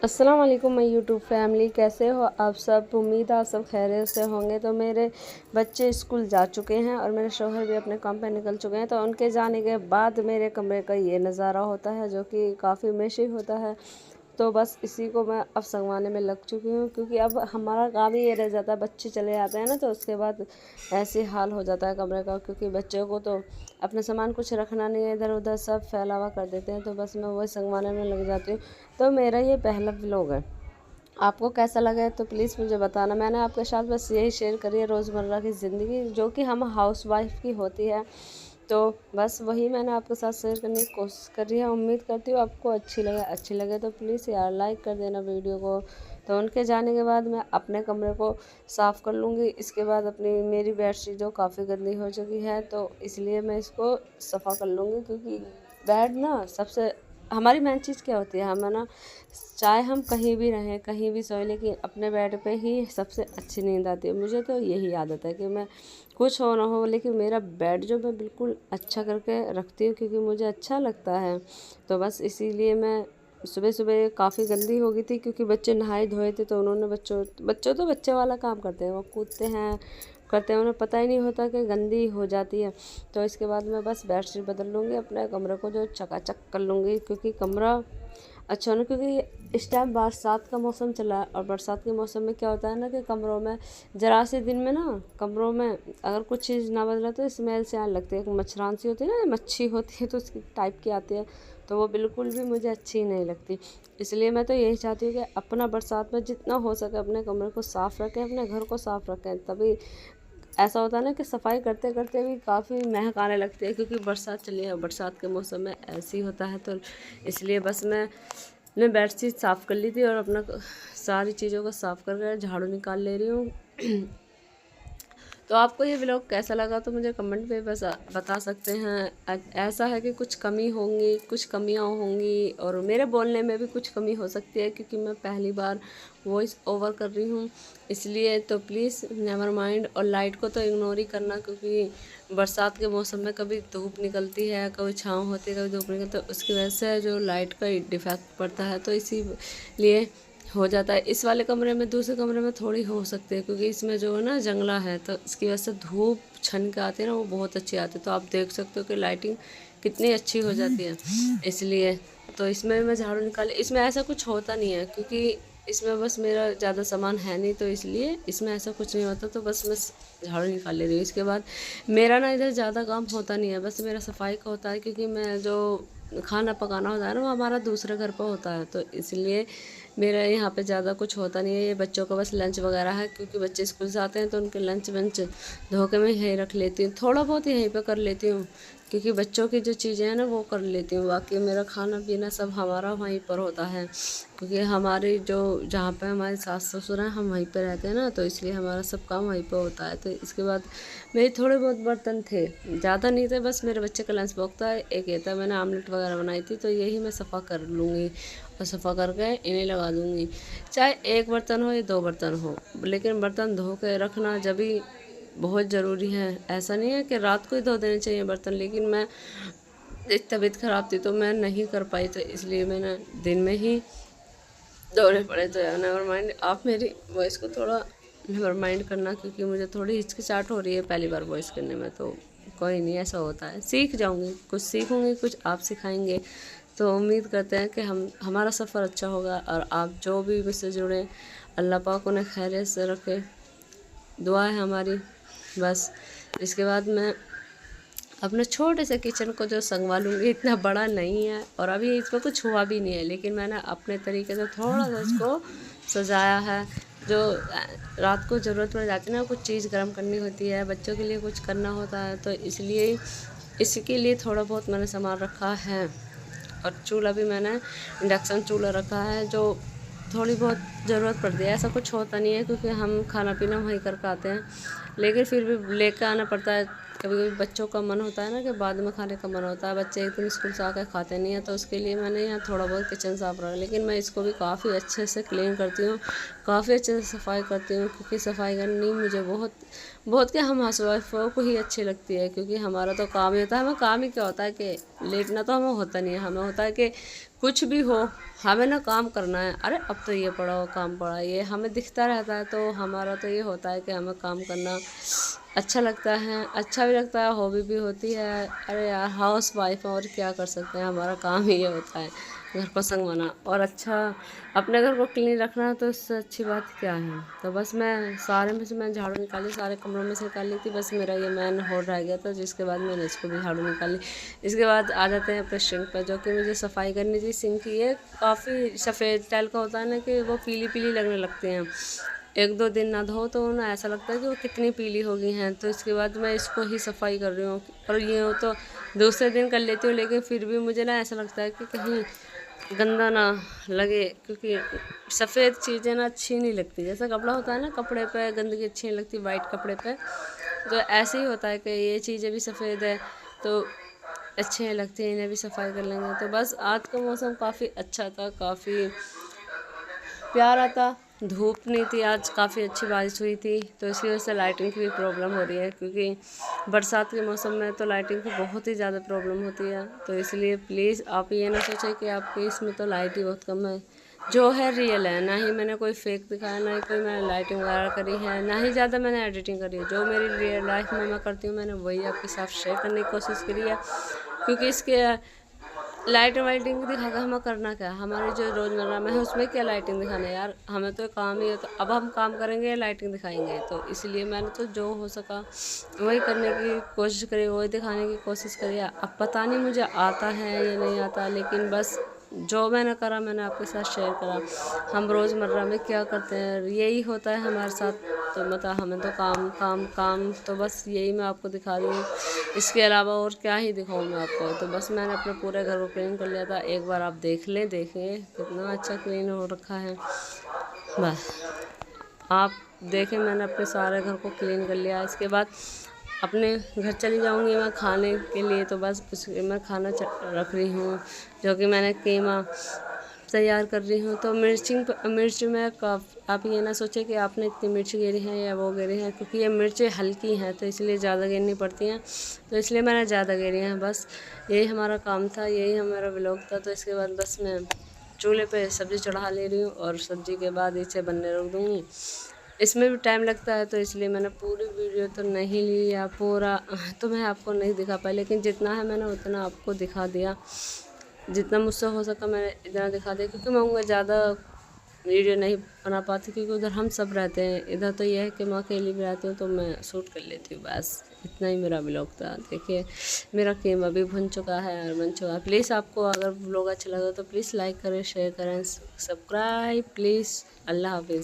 अस्सलाम वालेकुम my YouTube family, कैसे हो आप सब। उम्मीद है आप सब खैरियत से होंगे। तो मेरे बच्चे स्कूल जा चुके हैं और मेरे शौहर भी अपने काम पे निकल चुके हैं। तो उनके जाने के बाद मेरे कमरे का ये नज़ारा होता है जो कि काफ़ी मेशी होता है। तो बस इसी को मैं अब संगवाने में लग चुकी हूँ, क्योंकि अब हमारा काम ही ये रह जाता है। बच्चे चले जाते हैं ना, तो उसके बाद ऐसे हाल हो जाता है कमरे का, क्योंकि बच्चों को तो अपने सामान कुछ रखना नहीं है, इधर उधर सब फैलावा कर देते हैं। तो बस मैं वही संगवाने में लग जाती हूँ। तो मेरा ये पहला व्लॉग है, आपको कैसा लगा है तो प्लीज़ मुझे बताना। मैंने आपके साथ बस यही शेयर करी है रोज़मर्रा की ज़िंदगी, जो कि हम हाउस वाइफ की होती है। तो बस वही मैंने आपके साथ शेयर करने की कोशिश कर रही है। उम्मीद करती हूँ आपको अच्छी लगे तो प्लीज़ यार लाइक कर देना वीडियो को। तो उनके जाने के बाद मैं अपने कमरे को साफ़ कर लूँगी। इसके बाद अपनी मेरी बेडशीट जो काफ़ी गंदी हो चुकी है, तो इसलिए मैं इसको सफ़ा कर लूँगी, क्योंकि बेड ना सबसे हमारी मेन चीज़ क्या होती है, हमें ना चाहे हम कहीं भी रहें कहीं भी सोएं, लेकिन अपने बेड पे ही सबसे अच्छी नींद आती है। मुझे तो यही आदत है कि मैं कुछ हो ना हो, लेकिन मेरा बेड जो मैं बिल्कुल अच्छा करके रखती हूँ, क्योंकि मुझे अच्छा लगता है। तो बस इसीलिए मैं सुबह सुबह काफ़ी गंदी हो गई थी, क्योंकि बच्चे नहाए धोए थे। तो उन्होंने बच्चों तो बच्चे वाला काम करते हैं, वो कूदते हैं करते हैं, उन्हें पता ही नहीं होता कि गंदी हो जाती है। तो इसके बाद मैं बस बेडशीट बदल लूँगी, अपने कमरे को जो चकाचक कर लूँगी, क्योंकि कमरा अच्छा होना, क्योंकि इस टाइम बरसात का मौसम चला है। और बरसात के मौसम में क्या होता है ना, कि कमरों में ज़रा से दिन में ना कमरों में अगर कुछ चीज़ ना बदला तो स्मेल से आने लगती है। एक मच्छरान सी होती है ना, मच्छी होती है, तो उसकी टाइप की आती है। तो वो बिल्कुल भी मुझे अच्छी नहीं लगती। इसलिए मैं तो यही चाहती हूँ कि अपना बरसात में जितना हो सके अपने कमरे को साफ़ रखें, अपने घर को साफ़ रखें। तभी ऐसा होता है ना कि सफाई करते करते भी काफ़ी महक आने लगती है, क्योंकि बरसात चली है। बरसात के मौसम में ऐसे ही होता है। तो इसलिए बस मैंने बेडशीट साफ़ कर ली थी और अपना सारी चीज़ों को साफ़ कर झाड़ू निकाल ले रही हूँ। तो आपको ये व्लॉग कैसा लगा तो मुझे कमेंट पे बस बता सकते हैं। ऐसा है कि कुछ कमी होंगी, कुछ कमियां होंगी, और मेरे बोलने में भी कुछ कमी हो सकती है, क्योंकि मैं पहली बार वॉइस ओवर कर रही हूँ। इसलिए तो प्लीज़ नेवर माइंड। और लाइट को तो इग्नोर ही करना, क्योंकि बरसात के मौसम में कभी धूप निकलती है, कभी छाँव होती है, कभी धूप निकलती है, तो उसकी वजह से जो लाइट का डिफेक्ट पड़ता है। तो इसीलिए हो जाता है। इस वाले कमरे में दूसरे कमरे में थोड़ी हो सकती है, क्योंकि इसमें जो है ना जंगला है, तो इसकी वजह से धूप छन के आती है ना, वो बहुत अच्छी आती है। तो आप देख सकते हो कि लाइटिंग कितनी अच्छी हो जाती है। इसलिए तो इसमें मैं झाड़ू निकाली। इसमें ऐसा कुछ होता नहीं है, क्योंकि इसमें बस मेरा ज़्यादा सामान है नहीं, तो इसलिए इसमें ऐसा कुछ नहीं होता। तो बस मैं झाड़ू निकाल ले रही हूँ। इसके बाद मेरा ना इधर ज़्यादा काम होता नहीं है, बस मेरा सफाई का होता है, क्योंकि मैं जो खाना पकाना होता है ना, वो हमारा दूसरे घर पर होता है। तो इसलिए मेरा यहाँ पे ज़्यादा कुछ होता नहीं है। ये बच्चों का बस लंच वगैरह है, क्योंकि बच्चे स्कूल से आते हैं तो उनके लंच वंच धो के मैं यहीं रख लेती हूँ। थोड़ा बहुत यहीं पे कर लेती हूँ, क्योंकि बच्चों की जो चीज़ें हैं ना वो कर लेती हूँ। बाकी मेरा खाना पीना सब हमारा वहीं पर होता है, क्योंकि हमारी जो जहाँ पे हमारे सास ससुर हैं हम वहीं पे रहते हैं ना, तो इसलिए हमारा सब काम वहीं पर होता है। तो इसके बाद मेरे थोड़े बहुत बर्तन थे, ज़्यादा नहीं थे, बस मेरे बच्चे का लंच बॉक्स था, एक ये था, मैंने आमलेट वगैरह बनाई थी, तो यही मैं सफ़ा कर लूँगी और सफ़ा करके इन्हें लगा दूँगी। चाहे एक बर्तन हो या दो बर्तन हो, लेकिन बर्तन धो के रखना जब भी बहुत ज़रूरी है। ऐसा नहीं है कि रात को ही धो देने चाहिए बर्तन, लेकिन मैं तबीयत ख़राब थी तो मैं नहीं कर पाई, तो इसलिए मैंने दिन में ही धोने पड़े। तो यार नेवर माइंड, आप मेरी वॉइस को थोड़ा नेवर माइंड करना, क्योंकि मुझे थोड़ी हिचकिचाहट हो रही है पहली बार वॉइस करने में। तो कोई नहीं, ऐसा होता है, सीख जाऊँगी, कुछ सीखूँगी, कुछ आप सिखाएंगे। तो उम्मीद करते हैं कि हमारा सफ़र अच्छा होगा, और आप जो भी मुझसे जुड़े अल्लाह पाक उन्हें खैरियत से रखे, दुआ है हमारी। बस इसके बाद मैं अपने छोटे से किचन को जो संगवा लूँगी, इतना बड़ा नहीं है और अभी इसमें कुछ हुआ भी नहीं है, लेकिन मैंने अपने तरीके से थोड़ा सा इसको सजाया है। जो रात को ज़रूरत पड़ जाती है ना, कुछ चीज़ गर्म करनी होती है, बच्चों के लिए कुछ करना होता है, तो इसलिए इसके लिए थोड़ा बहुत मैंने सामान रखा है। और चूल्हा भी मैंने इंडक्शन चूल्हा रखा है, जो थोड़ी बहुत ज़रूरत पड़ती है। ऐसा कुछ होता नहीं है, क्योंकि हम खाना पीना वहीं करके आते हैं, लेकिन फिर भी लेकर आना पड़ता है। कभी कभी बच्चों का मन होता है ना, कि बाद में खाने का मन होता है, बच्चे एक दिन स्कूल से आकर खाते नहीं हैं, तो उसके लिए मैंने यहाँ थोड़ा बहुत किचन साफ रखा। लेकिन मैं इसको भी काफ़ी अच्छे से क्लीन करती हूँ, काफ़ी अच्छे से सफाई करती हूँ, क्योंकि सफाई करनी मुझे बहुत बहुत क्या हम हाउसवाइफों को ही अच्छी लगती है, क्योंकि हमारा तो काम ही होता है। हमें काम ही क्या होता है कि लेटना तो हमें होता नहीं है, हमें होता है कि कुछ भी हो हमें ना काम करना है। अरे अब तो ये पड़ा हो, काम पड़ा, ये हमें दिखता रहता है। तो हमारा तो ये होता है कि हमें काम करना अच्छा लगता है, अच्छा भी लगता है, हॉबी भी होती है। अरे यार हाउस वाइफ है और क्या कर सकते हैं, हमारा काम ही ये होता है घर को संगवाना और अच्छा अपने घर को क्लीन रखना। तो इससे अच्छी बात क्या है। तो बस मैं सारे में से मैं झाड़ू निकाली, सारे कमरों में से निकाल ली थी, बस मेरा ये मेन हॉल रह गया था, जिसके बाद मैंने इसको भी झाड़ू निकाली। इसके बाद आ जाते हैं अपने सिंक पर, जो कि मुझे सफाई करनी थी। सिंक ये काफ़ी सफ़ेद टाइल का होता है ना, कि वो पीली पीली लगने लगते हैं। 1-2 दिन ना धो तो ना ऐसा लगता है कि वो कितनी पीली हो गई हैं। तो इसके बाद मैं इसको ही सफाई कर रही हूँ, और ये हो तो दूसरे दिन कर लेती हूँ, लेकिन फिर भी मुझे ना ऐसा लगता है कि कहीं गंदा ना लगे, क्योंकि सफ़ेद चीज़ें ना अच्छी नहीं लगती। जैसा कपड़ा होता है ना, कपड़े पे गंदगी अच्छी नहीं लगती वाइट कपड़े पे, तो ऐसे ही होता है कि ये चीज़ें भी सफ़ेद है तो अच्छे नहीं लगती, इन्हें भी सफाई कर लेंगे। तो बस आज का मौसम काफ़ी अच्छा था, काफ़ी प्यारा था, धूप नहीं थी आज, काफ़ी अच्छी बारिश हुई थी। तो इसकी वजह से लाइटिंग की भी प्रॉब्लम हो रही है, क्योंकि बरसात के मौसम में तो लाइटिंग की बहुत ही ज़्यादा प्रॉब्लम होती है। तो इसलिए प्लीज़ आप ये ना सोचें कि आपके इसमें तो लाइट ही बहुत कम है। जो है रियल है, ना ही मैंने कोई फेक दिखाया, ना ही कोई मैंने लाइटिंग वगैरह करी है, ना ही ज़्यादा मैंने एडिटिंग करी है। जो मेरी रियल लाइफ में मैं करती हूँ, मैंने वही आपके साथ शेयर करने की कोशिश करी है। क्योंकि इसके लाइटिंग वाइटिंग दिखा कर हमें करना क्या है, हमारे जो रोज़मर्रा में है उसमें क्या लाइटिंग दिखाना है यार, हमें तो काम ही है। तो अब हम काम करेंगे या लाइटिंग दिखाएंगे। तो इसलिए मैंने तो जो हो सका वही करने की कोशिश करी, वही दिखाने की कोशिश करी। अब पता नहीं मुझे आता है या नहीं आता, लेकिन बस जो मैंने करा मैंने आपके साथ शेयर करा। हम रोज़मर्रा में क्या करते हैं यही होता है हमारे साथ। तो मतलब हमें तो काम काम काम, तो बस यही मैं आपको दिखा रही हूँ। इसके अलावा और क्या ही दिखाऊँ मैं आपको। तो बस मैंने अपने पूरे घर को क्लीन कर लिया था, एक बार आप देख लें, देखिए कितना अच्छा क्लीन हो रखा है। बस आप देखें, मैंने अपने सारे घर को क्लीन कर लिया। इसके बाद अपने घर चली जाऊंगी मैं खाने के लिए। तो बस उसके मैं खाना रख रही हूँ, जो कि मैंने कीमा तैयार कर रही हूँ। तो मिर्च में आप ये ना सोचें कि आपने इतनी मिर्च गिरी है या वो गिरी है, क्योंकि ये मिर्चें हल्की हैं तो इसलिए ज़्यादा गिरनी पड़ती हैं। तो इसलिए मैंने ज़्यादा गिरी हैं। बस यही हमारा काम था, यही हमारा व्लॉग था। तो इसके बाद बस मैं चूल्हे पे सब्ज़ी चढ़ा ले रही हूँ, और सब्ज़ी के बाद इसे बनने रख दूँगी। इसमें भी टाइम लगता है, तो इसलिए मैंने पूरी वीडियो तो नहीं ली या पूरा तो मैं आपको नहीं दिखा पाई, लेकिन जितना है मैंने उतना आपको दिखा दिया। जितना मुझसे हो सका मैंने इतना दिखा दिया, क्योंकि मैं उनका ज़्यादा वीडियो नहीं बना पाती, क्योंकि उधर हम सब रहते हैं। इधर तो यह है कि मैं अकेली भी रहती हूँ तो मैं शूट कर लेती हूँ। बस इतना ही मेरा व्लॉग था। देखिए मेरा कीमा भी भुन चुका है और बन चुका है। प्लीज़ आपको अगर व्लॉग अच्छा लगा तो प्लीज़ लाइक करें, शेयर करें, सब्सक्राइब प्लीज़। अल्लाह हाफिज़।